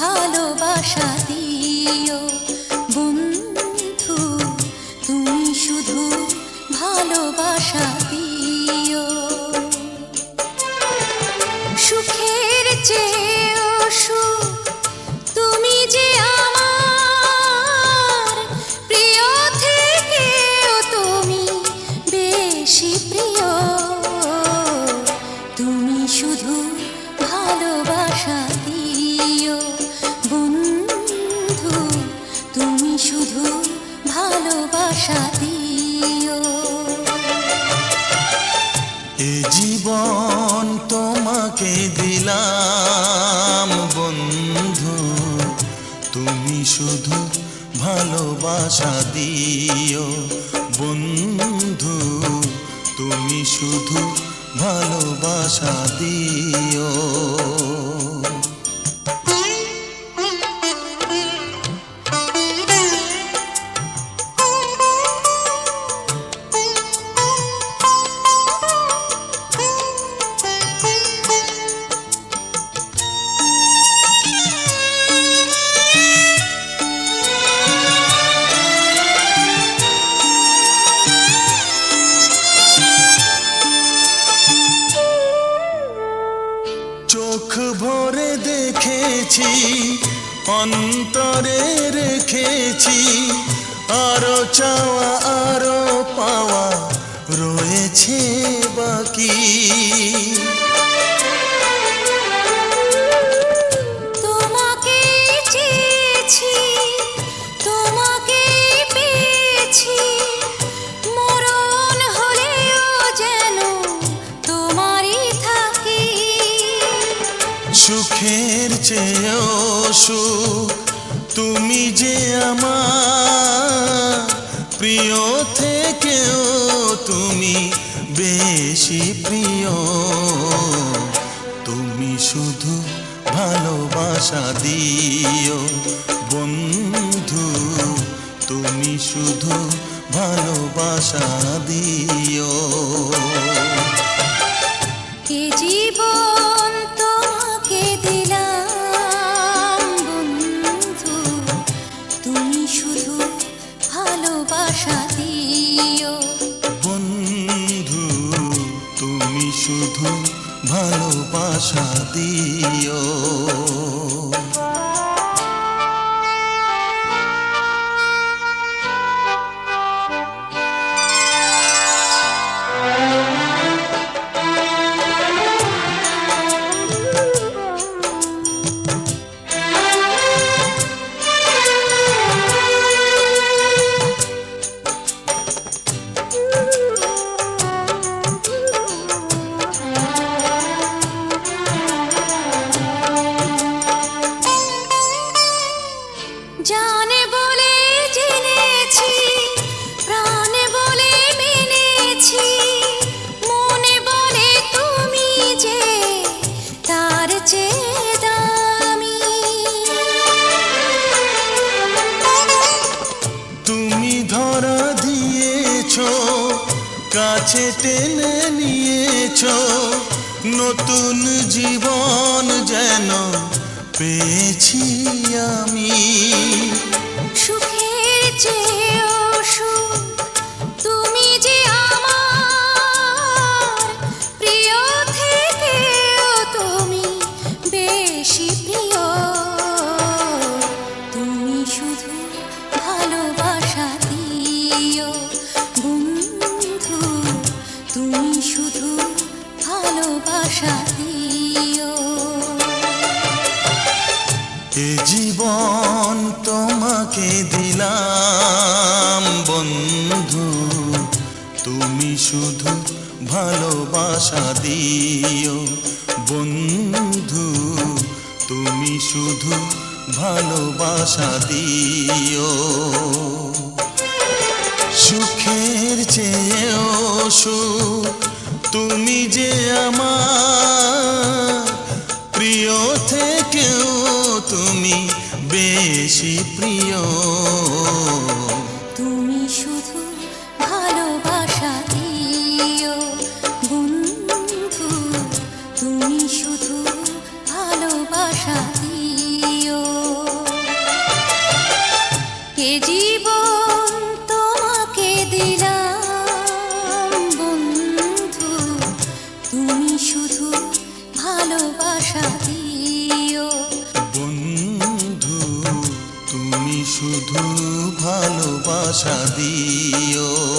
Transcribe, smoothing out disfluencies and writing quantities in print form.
ভালোবাসা দিও বন্ধু, তুমি শুধু ভালোবাসা দিও। সুখের চেয়েও সুখ তুমি যে আমার, প্রিয় থেকেও তুমি বেশি প্রিয়। তুমি শুধু ভালোবাসা দিও বন্ধু, তুমি শুধু ভালোবাসা দিও। এ জীবন তোমাকে দিলাম বন্ধু, তুমি শুধু ভালোবাসা দিও বন্ধু, তুমি শুধু ভালোবাসা দিও। চোখ ভরে দেখেছি, অন্তরে রেখেছি, আরো চাওয়া আরো পাওয়া রয়েছে বাকি। তোমাকে চেয়েছি, তোমাকে পেয়েছি, মরণ হলেও যেন তোমারই থাকি। সুখের চেয়েও সুখ তুমি যে আমার, প্রিয় থেকেও তুমি বেশি প্রিয়। তুমি শুধু ভালোবাসা দিও বন্ধু, তুমি শুধু ভালোবাসা দিও। এ জীবন তোমাকে দিলাম বন্ধু, তুমি শুধু ভালোবাসা দিও বন্ধু, তুমি শুধু ভালোবাসা দিও। জানে বলে জেনেছি, প্রাণে বলে মেনেছি, মনে বলে তুমি যে তার চেয়ে দামি। তুমি ধরা দিয়েছ, কাছে টেনে নিয়েছ, নতুন জীবন যেন পেয়েছি আমি। সুখের চেয়েও সুখ তুমি যে আমার, প্রিয় থেকেও তুমি বেশি প্রিয়। তুমি শুধু ভালোবাসা দিও বন্ধু, তুমি শুধু ভালোবাসা দিও। এ জীবন তোমাকে দিলাম বন্ধু, তুমি শুধু ভালোবাসা দিও বন্ধু, তুমি শুধু ভালোবাসা দিও। সুখের চেয়েও সুখ তুমি যে আমার, প্রিয় থেকেও তুমি বেশি প্রিয়। তুমি শুধু ভালোবাসা দিও বন্ধু, তুমি শুধু ভালোবাসা দিও। এ জীবন তোমাকে দিলাম বন্ধু, তুমি শুধু ভালোবাসা দিও। বন্ধু তুমি শুধু ভালোবাসা দিও।